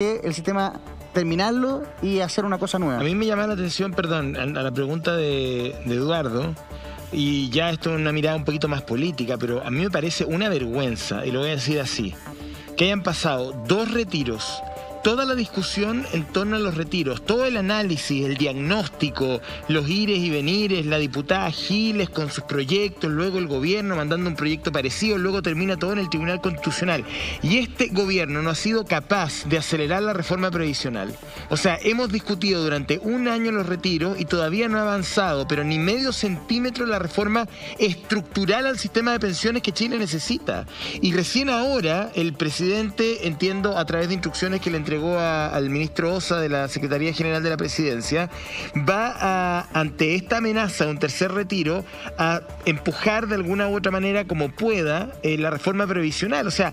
el sistema, terminarlo y hacer una cosa nueva. A mí me llama la atención, perdón, a la pregunta de Eduardo, y ya esto es una mirada un poquito más política, pero a mí me parece una vergüenza, y lo voy a decir así, que hayan pasado 2 retiros, toda la discusión en torno a los retiros, todo el análisis, el diagnóstico, los ires y venires, la diputada Giles con sus proyectos, luego el gobierno mandando un proyecto parecido, luego termina todo en el Tribunal Constitucional. Y este gobierno no ha sido capaz de acelerar la reforma previsional. O sea, hemos discutido durante un año los retiros y todavía no ha avanzado, pero ni medio centímetro la reforma estructural al sistema de pensiones que Chile necesita. Y recién ahora el presidente, entiendo a través de instrucciones que le entregó al ministro Osa de la Secretaría General de la Presidencia, va ante esta amenaza de un tercer retiro a empujar de alguna u otra manera como pueda la reforma previsional. O sea,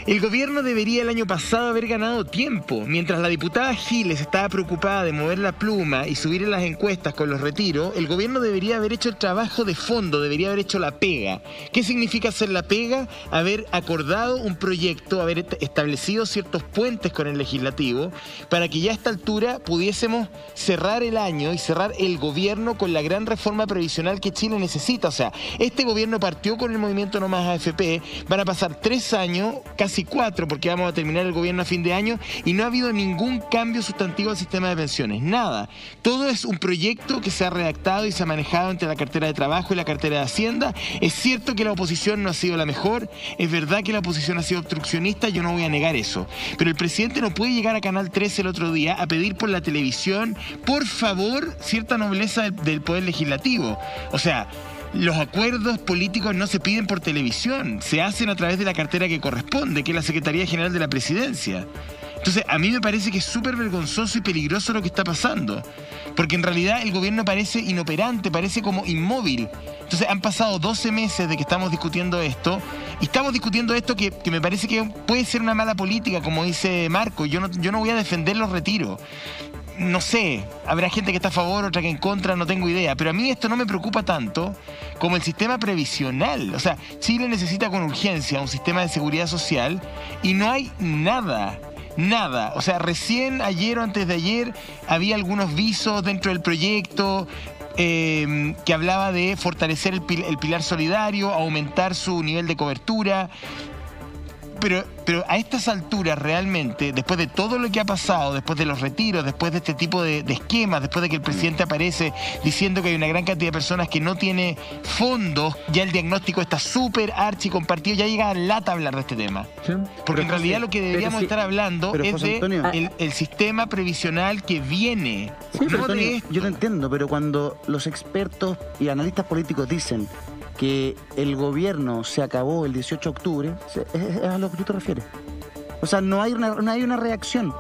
el gobierno debería el año pasado haber ganado tiempo. Mientras la diputada Giles estaba preocupada de mover la pluma y subir en las encuestas con los retiros, el gobierno debería haber hecho el trabajo de fondo, debería haber hecho la pega. ¿Qué significa hacer la pega? Haber acordado un proyecto, haber establecido ciertos puentes con el legislativo para que ya a esta altura pudiésemos cerrar el año y cerrar el gobierno con la gran reforma previsional que Chile necesita. O sea, este gobierno partió con el movimiento No Más AFP, van a pasar 3 años, casi 4, porque vamos a terminar el gobierno a fin de año, y no ha habido ningún cambio sustantivo al sistema de pensiones, nada. Todo es un proyecto que se ha redactado y se ha manejado entre la cartera de Trabajo y la cartera de Hacienda. Es cierto que la oposición no ha sido la mejor, es verdad que la oposición ha sido obstruccionista, yo no voy a negar eso, pero el presidente no puede llegar a Canal 13 el otro día a pedir por la televisión, por favor, cierta nobleza del Poder Legislativo. O sea, los acuerdos políticos no se piden por televisión, se hacen a través de la cartera que corresponde, que es la Secretaría General de la Presidencia. Entonces, a mí me parece que es súper vergonzoso y peligroso lo que está pasando, porque en realidad el gobierno parece inoperante, parece como inmóvil. Entonces, han pasado 12 meses de que estamos discutiendo esto, y estamos discutiendo esto que me parece que puede ser una mala política, como dice Marco. Yo no voy a defender los retiros. No sé, habrá gente que está a favor, otra que en contra, no tengo idea. Pero a mí esto no me preocupa tanto como el sistema previsional. O sea, Chile necesita con urgencia un sistema de seguridad social y no hay nada. Nada. O sea, recién ayer o antes de ayer había algunos visos dentro del proyecto que hablaba de fortalecer el pilar solidario, aumentar su nivel de cobertura. Pero a estas alturas realmente, después de todo lo que ha pasado, después de los retiros, después de este tipo de esquemas, después de que el presidente aparece diciendo que hay una gran cantidad de personas que no tiene fondos, ya el diagnóstico está súper archi compartido, ya llega a lata hablar de este tema. Sí. Porque en realidad lo que deberíamos estar hablando es de el sistema previsional que viene. Sí, no Antonio, de esto. Yo lo entiendo, pero cuando los expertos y analistas políticos dicen que el gobierno se acabó el 18 de octubre, es a lo que tú te refieres. O sea, no hay una reacción.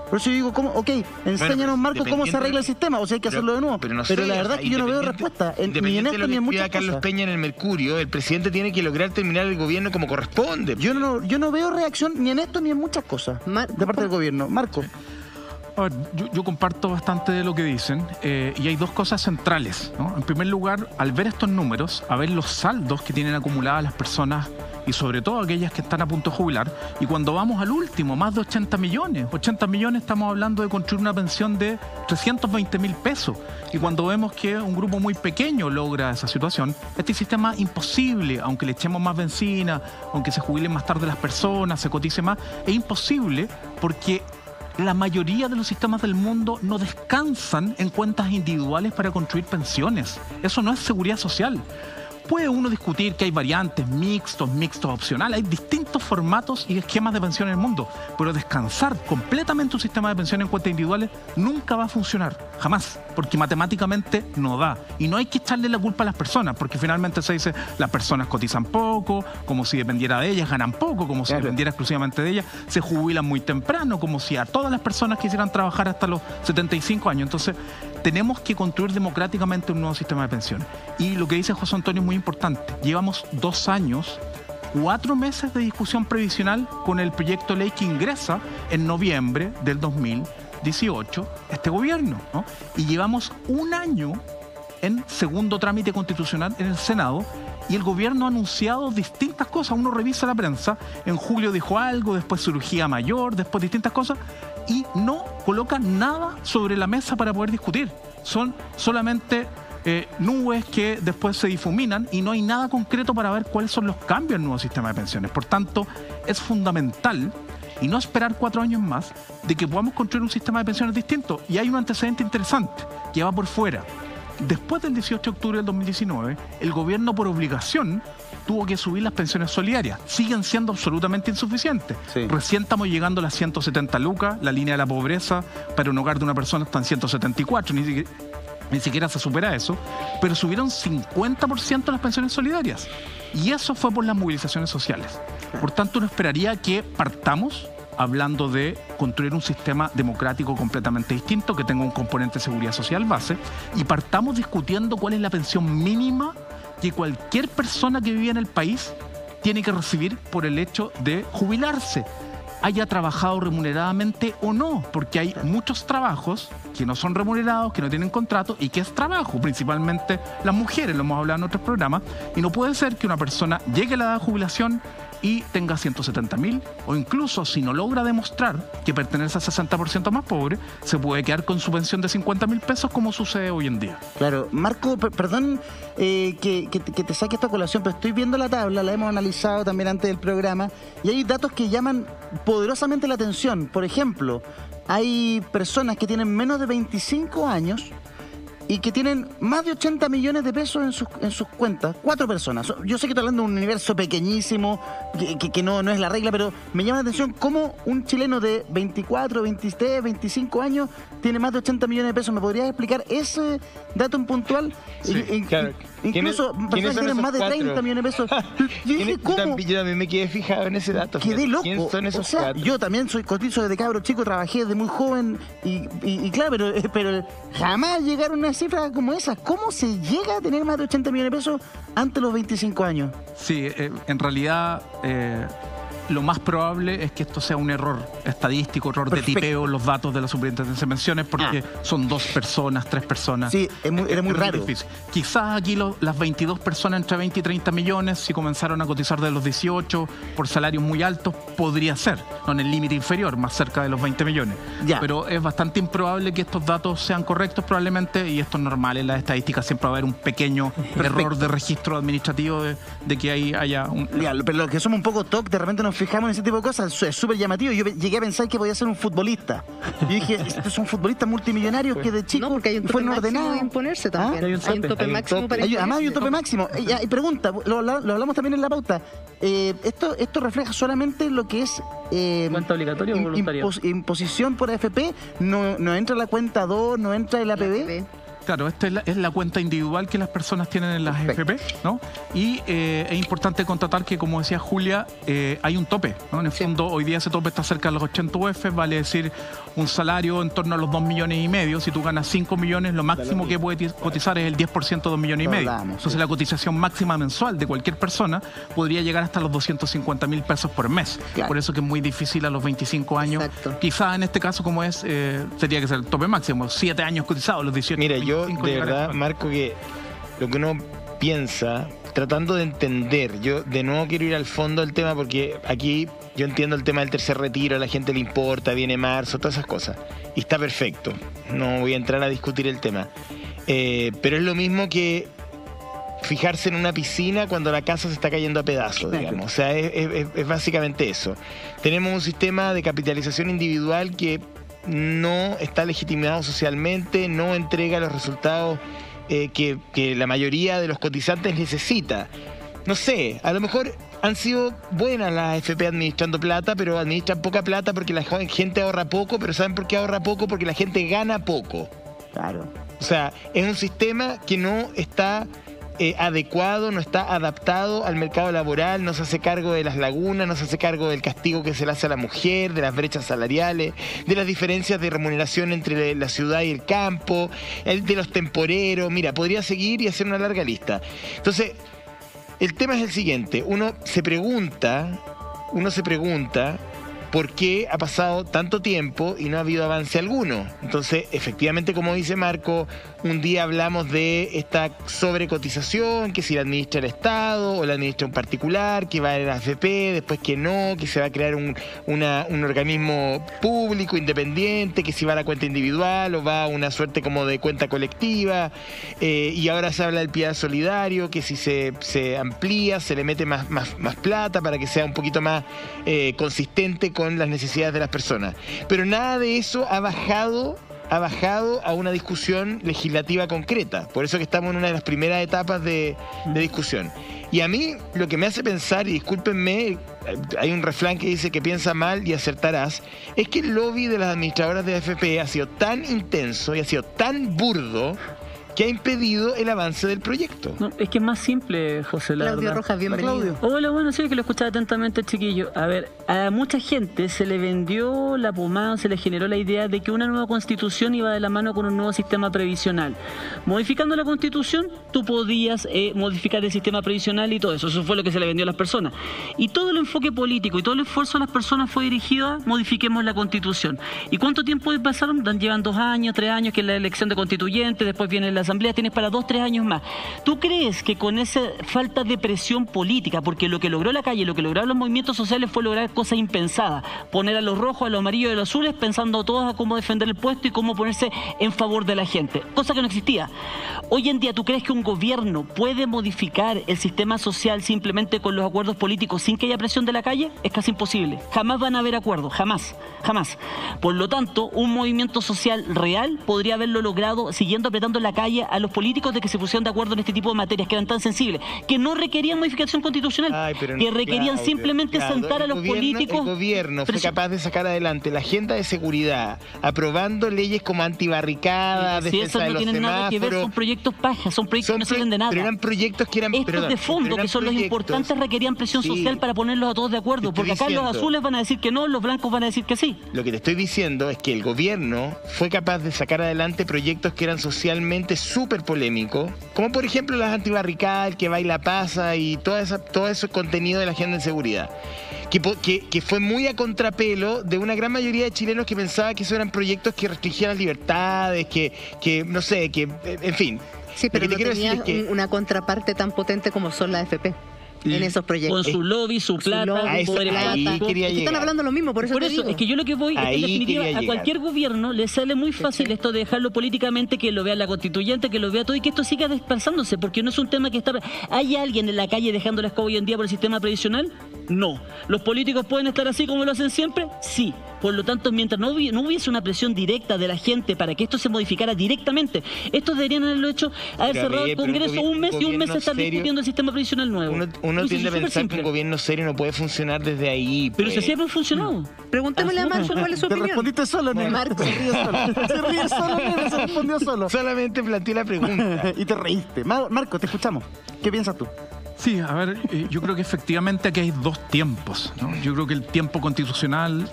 Por eso yo digo, enséñanos, Marco, cómo se arregla el sistema. O sea, hay que hacerlo de nuevo. Pero la verdad es que yo no veo respuesta, ni en esto ni en muchas cosas. Carlos Peña en el Mercurio, el presidente tiene que lograr terminar el gobierno como corresponde. Yo no veo reacción ni en esto ni en muchas cosas de parte del gobierno. Marco. A ver, yo comparto bastante de lo que dicen y hay 2 cosas centrales, ¿no? En primer lugar, al ver estos números, a ver los saldos que tienen acumuladas las personas y sobre todo aquellas que están a punto de jubilar, y cuando vamos al último, más de 80 millones. 80 millones estamos hablando de construir una pensión de 320.000 pesos. Y cuando vemos que un grupo muy pequeño logra esa situación, este sistema es imposible, aunque le echemos más benzina, aunque se jubilen más tarde las personas, se cotice más, es imposible porque la mayoría de los sistemas del mundo no descansan en cuentas individuales para construir pensiones. Eso no es seguridad social. Puede uno discutir que hay variantes, mixtos opcionales, hay distintos formatos y esquemas de pensión en el mundo, pero descansar completamente un sistema de pensión en cuentas individuales nunca va a funcionar, jamás, porque matemáticamente no da. Y no hay que echarle la culpa a las personas, porque finalmente se dice las personas cotizan poco, como si dependiera de ellas, ganan poco, como si dependiera exclusivamente de ellas, se jubilan muy temprano, como si a todas las personas quisieran trabajar hasta los 75 años. Entonces, tenemos que construir democráticamente un nuevo sistema de pensiones. Y lo que dice José Antonio es muy importante. Llevamos 2 años, 4 meses de discusión previsional con el proyecto de ley que ingresa en noviembre del 2018 este gobierno, ¿no? Y llevamos 1 año en segundo trámite constitucional en el Senado y el gobierno ha anunciado distintas cosas. Uno revisa la prensa, en julio dijo algo, después cirugía mayor, después distintas cosas, y no coloca nada sobre la mesa para poder discutir. Son solamente nubes que después se difuminan y no hay nada concreto para ver cuáles son los cambios en el nuevo sistema de pensiones. Por tanto, es fundamental, y no esperar 4 años más, de que podamos construir un sistema de pensiones distinto. Y hay un antecedente interesante que va por fuera. Después del 18 de octubre del 2019, el gobierno por obligación tuvo que subir las pensiones solidarias. Siguen siendo absolutamente insuficientes. Sí. Recién estamos llegando a las 170 lucas, la línea de la pobreza para un hogar de una persona está en 174, ni siquiera se supera eso, pero subieron 50% las pensiones solidarias. Y eso fue por las movilizaciones sociales. Por tanto, uno esperaría que partamos hablando de construir un sistema democrático completamente distinto, que tenga un componente de seguridad social base, y partamos discutiendo cuál es la pensión mínima que cualquier persona que vive en el país tiene que recibir por el hecho de jubilarse, haya trabajado remuneradamente o no, porque hay muchos trabajos que no son remunerados, que no tienen contrato y que es trabajo, principalmente las mujeres, lo hemos hablado en otros programas, y no puede ser que una persona llegue a la edad de jubilación y tenga 170.000, o incluso si no logra demostrar que pertenece al 60% más pobre, se puede quedar con su pensión de 50.000 pesos como sucede hoy en día. Claro, Marco, perdón que te saque esta colación, pero estoy viendo la tabla, la hemos analizado también antes del programa, y hay datos que llaman poderosamente la atención. Por ejemplo, hay personas que tienen menos de 25 años y que tienen más de 80 millones de pesos en sus cuentas. 4 personas. Yo sé que estoy hablando de un universo pequeñísimo, que no es la regla, pero me llama la atención cómo un chileno de 24, 23, 25 años tiene más de 80 millones de pesos. ¿Me podrías explicar ese dato en puntual? Sí, claro. Incluso personas que tienen más de 30 millones de pesos. Yo dije, ¿cómo? Yo también me quedé fijado en ese dato. Quedé loco. ¿Quién son esos 4? Yo también soy cotizo desde cabro chico, trabajé desde muy joven y claro, pero jamás llegaron a una cifra como esa. ¿Cómo se llega a tener más de 80 millones de pesos antes de los 25 años? Sí, en realidad lo más probable es que esto sea un error estadístico, error de tipeo en los datos de la Superintendencia de Pensiones, porque son 2 personas, 3 personas. Sí, era muy raro. Difícil. Quizás aquí las 22 personas entre 20 y 30 millones, si comenzaron a cotizar de los 18 por salarios muy altos, podría ser, no en el límite inferior, más cerca de los 20 millones. Ya. Pero es bastante improbable que estos datos sean correctos probablemente, y esto es normal en las estadísticas, siempre va a haber un pequeño error de registro administrativo de que ahí haya un... Ya, pero los que somos un poco TOC, de repente nos fijamos en ese tipo de cosas, es súper llamativo. Yo llegué a pensar que podía ser un futbolista. Yo dije, este es un futbolista multimillonario que de chico porque hay un tope máximo de imponerse también. Hay un tope máximo para imponerse. Además hay un tope máximo. Y pregunta, lo hablamos también en la pauta. ¿Esto refleja solamente lo que es cuenta obligatoria o voluntaria? Imposición por AFP? ¿No entra la cuenta 2? ¿No entra el APB? Claro, esta es la cuenta individual que las personas tienen en las AFP, ¿no? Y es importante constatar que, como decía Julia, hay un tope, ¿no? En el fondo, hoy día ese tope está cerca de los 80 UF, vale decir, un salario en torno a los 2,5 millones. Si tú ganas 5 millones, lo máximo que puedes cotizar es el 10% de 2,5 millones. Entonces, la cotización máxima mensual de cualquier persona podría llegar hasta los 250.000 pesos por mes. Claro. Por eso que es muy difícil a los 25 años. Exacto. Quizás en este caso, como es, tendría que ser el tope máximo, 7 años cotizados, los 18. Mira, yo de verdad, Marco, que lo que uno piensa, tratando de entender, yo de nuevo quiero ir al fondo del tema, porque aquí yo entiendo el tema del tercer retiro, a la gente le importa, viene marzo, todas esas cosas, y está perfecto, no voy a entrar a discutir el tema, pero es lo mismo que fijarse en una piscina cuando la casa se está cayendo a pedazos, digamos. O sea, es básicamente eso. Tenemos un sistema de capitalización individual que no está legitimado socialmente, no entrega los resultados que la mayoría de los cotizantes necesita. No sé, a lo mejor han sido buenas las AFP administrando plata, pero administran poca plata porque la gente ahorra poco, pero ¿saben por qué ahorra poco? Porque la gente gana poco. Claro. O sea, es un sistema que no está adecuado, no está adaptado al mercado laboral, no se hace cargo de las lagunas, no se hace cargo del castigo que se le hace a la mujer, de las brechas salariales, de las diferencias de remuneración entre la ciudad y el campo, de los temporeros. Mira, podría seguir y hacer una larga lista. Entonces, el tema es el siguiente, uno se pregunta por qué ha pasado tanto tiempo y no ha habido avance alguno. Entonces, efectivamente, como dice Marco, un día hablamos de esta sobrecotización, que si la administra el Estado o la administra un particular, que va a la AFP, después que no, que se va a crear un organismo público, independiente, que si va a la cuenta individual o va a una suerte como de cuenta colectiva, y ahora se habla del pilar solidario, que si se amplía, se le mete más plata para que sea un poquito más consistente con las necesidades de las personas. Pero nada de eso ha bajado a una discusión legislativa concreta. Por eso que estamos en una de las primeras etapas de discusión. Y a mí lo que me hace pensar, y discúlpenme, hay un refrán que dice que piensa mal y acertarás, es que el lobby de las administradoras de AFP ha sido tan intenso y ha sido tan burdo que ha impedido el avance del proyecto. No, es que es más simple, José, la Claudio verdad. Rojas, bienvenido. Hola, bueno, sí, que lo escuchaba atentamente, chiquillo. A ver, a mucha gente se le vendió la pomada, se le generó la idea de que una nueva constitución iba de la mano con un nuevo sistema previsional. Modificando la constitución, tú podías modificar el sistema previsional y todo eso. Eso fue lo que se le vendió a las personas. Y todo el enfoque político y todo el esfuerzo de las personas fue dirigido a modifiquemos la constitución. ¿Y cuánto tiempo pasaron? Llevan 2 años, 3 años, que es la elección de constituyentes, después viene la asamblea, tienes para 2, 3 años más. ¿Tú crees que con esa falta de presión política, porque lo que logró la calle, lo que lograron los movimientos sociales fue lograr cosas impensadas, poner a los rojos, a los amarillos y a los azules, pensando todos a cómo defender el puesto y cómo ponerse en favor de la gente, cosa que no existía? Hoy en día, ¿tú crees que un gobierno puede modificar el sistema social simplemente con los acuerdos políticos sin que haya presión de la calle? Es casi imposible. Jamás van a haber acuerdos, jamás. Por lo tanto, un movimiento social real podría haberlo logrado siguiendo apretando en la calle a los políticos de que se pusieran de acuerdo en este tipo de materias que eran tan sensibles, que no requerían modificación constitucional, que requerían simplemente sentar a los políticos. El gobierno fue capaz de sacar adelante la agenda de seguridad, aprobando leyes como antibarricadas, defensa de los semáforos. No tienen nada que ver, son proyectos pajas, son proyectos que no sirven de nada. Pero eran proyectos que eran... Estos de fondo, que son los importantes, requerían presión social para ponerlos a todos de acuerdo, porque acá los azules van a decir que no, los blancos van a decir que sí. Lo que te estoy diciendo es que el gobierno fue capaz de sacar adelante proyectos que eran socialmente súper polémicos, como por ejemplo las antibarricadas, el que baila pasa y todo ese contenido de la agenda de seguridad. Que fue muy a contrapelo de una gran mayoría de chilenos que pensaba que esos eran proyectos que restringían las libertades, que no sé, que en fin. Sí, pero no tenía una contraparte tan potente como son las AFP. En esos proyectos. Con su lobby, su plata, su poder Están hablando lo mismo, por eso te digo. Es que yo lo que voy, es que en definitiva, a cualquier gobierno le sale muy fácil esto de dejarlo políticamente, que lo vea la constituyente, que lo vea todo y que esto siga dispersándose, porque no es un tema que está... ¿Hay alguien en la calle dejando la escoba hoy en día por el sistema previsional? No. ¿Los políticos pueden estar así como lo hacen siempre? Sí. Por lo tanto, mientras no hubiese una presión directa de la gente para que esto se modificara directamente, estos deberían haberlo hecho, haber cerrado el Congreso un mes y un mes estar discutiendo el sistema previsional nuevo. Uno tiende a pensar que un gobierno serio no puede funcionar desde ahí. Pero si así hemos funcionado. Preguntémosle a Marco cuál es su opinión. Te respondiste solo, ¿no? Marco se ríe solo. Se ríe solo, se respondió solo. Solamente planteé la pregunta. Y te reíste. Marco, te escuchamos. ¿Qué piensas tú? Sí, a ver, yo creo que efectivamente aquí hay 2 tiempos, ¿no? Yo creo que el tiempo constitucional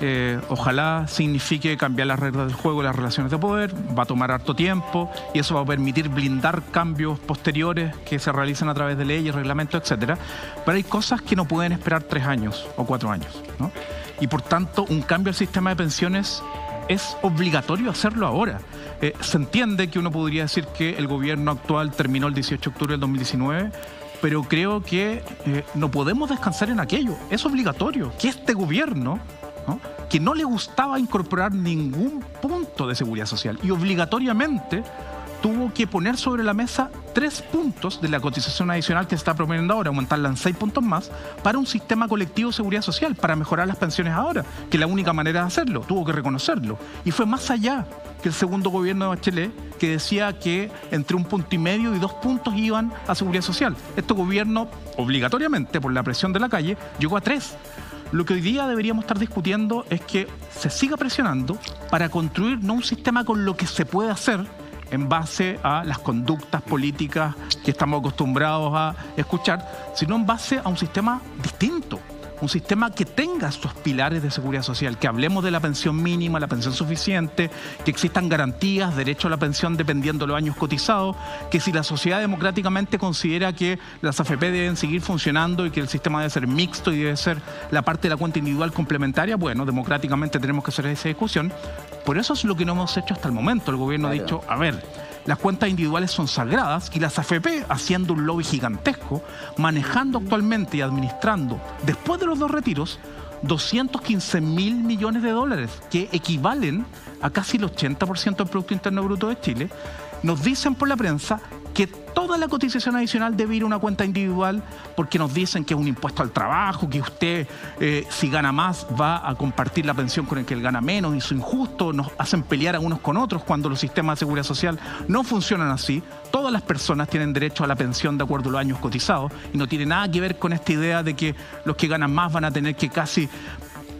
ojalá signifique cambiar las reglas del juego y las relaciones de poder, va a tomar harto tiempo y eso va a permitir blindar cambios posteriores que se realicen a través de leyes, reglamentos, etcétera. Pero hay cosas que no pueden esperar 3 años o 4 años, ¿no? Y por tanto, un cambio al sistema de pensiones es obligatorio hacerlo ahora. Se entiende que uno podría decir que el gobierno actual terminó el 18 de octubre del 2019, pero creo que no podemos descansar en aquello. Es obligatorio que este gobierno, ¿no?, que no le gustaba incorporar ningún punto de seguridad social y obligatoriamente tuvo que poner sobre la mesa 3 puntos de la cotización adicional que se está proponiendo ahora, aumentarla en 6 puntos más, para un sistema colectivo de seguridad social, para mejorar las pensiones ahora, que es la única manera de hacerlo, tuvo que reconocerlo. Y fue más allá que el segundo gobierno de Bachelet, que decía que entre 1,5 puntos y 2 puntos iban a seguridad social. Este gobierno, obligatoriamente, por la presión de la calle, llegó a 3. Lo que hoy día deberíamos estar discutiendo es que se siga presionando para construir no un sistema con lo que se puede hacer en base a las conductas políticas que estamos acostumbrados a escuchar, sino en base a un sistema distinto, un sistema que tenga estos pilares de seguridad social, que hablemos de la pensión mínima, la pensión suficiente, que existan garantías, derecho a la pensión dependiendo de los años cotizados, que si la sociedad democráticamente considera que las AFP deben seguir funcionando y que el sistema debe ser mixto y debe ser la parte de la cuenta individual complementaria, bueno, democráticamente tenemos que hacer esa discusión. Por eso es lo que no hemos hecho hasta el momento. El gobierno ha dicho, a ver, las cuentas individuales son sagradas y las AFP, haciendo un lobby gigantesco, manejando actualmente y administrando, después de los 2 retiros, 215.000 millones de dólares, que equivalen a casi el 80% del Producto Interno Bruto de Chile, nos dicen por la prensa que toda la cotización adicional debe ir a una cuenta individual porque nos dicen que es un impuesto al trabajo, que usted si gana más va a compartir la pensión con el que él gana menos, y eso es injusto, nos hacen pelear a unos con otros cuando los sistemas de seguridad social no funcionan así. Todas las personas tienen derecho a la pensión de acuerdo a los años cotizados y no tiene nada que ver con esta idea de que los que ganan más van a tener que casi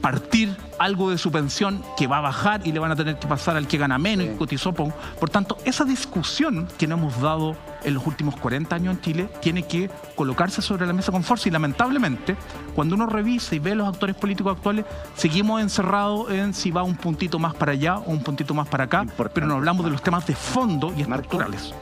partir algo de su pensión que va a bajar y le van a tener que pasar al que gana menos y cotizó. Por tanto, esa discusión que no hemos dado en los últimos 40 años en Chile tiene que colocarse sobre la mesa con fuerza, y lamentablemente cuando uno revisa y ve a los actores políticos actuales, seguimos encerrados en si va un puntito más para allá o un puntito más para acá, pero no hablamos de los temas de fondo y estructurales.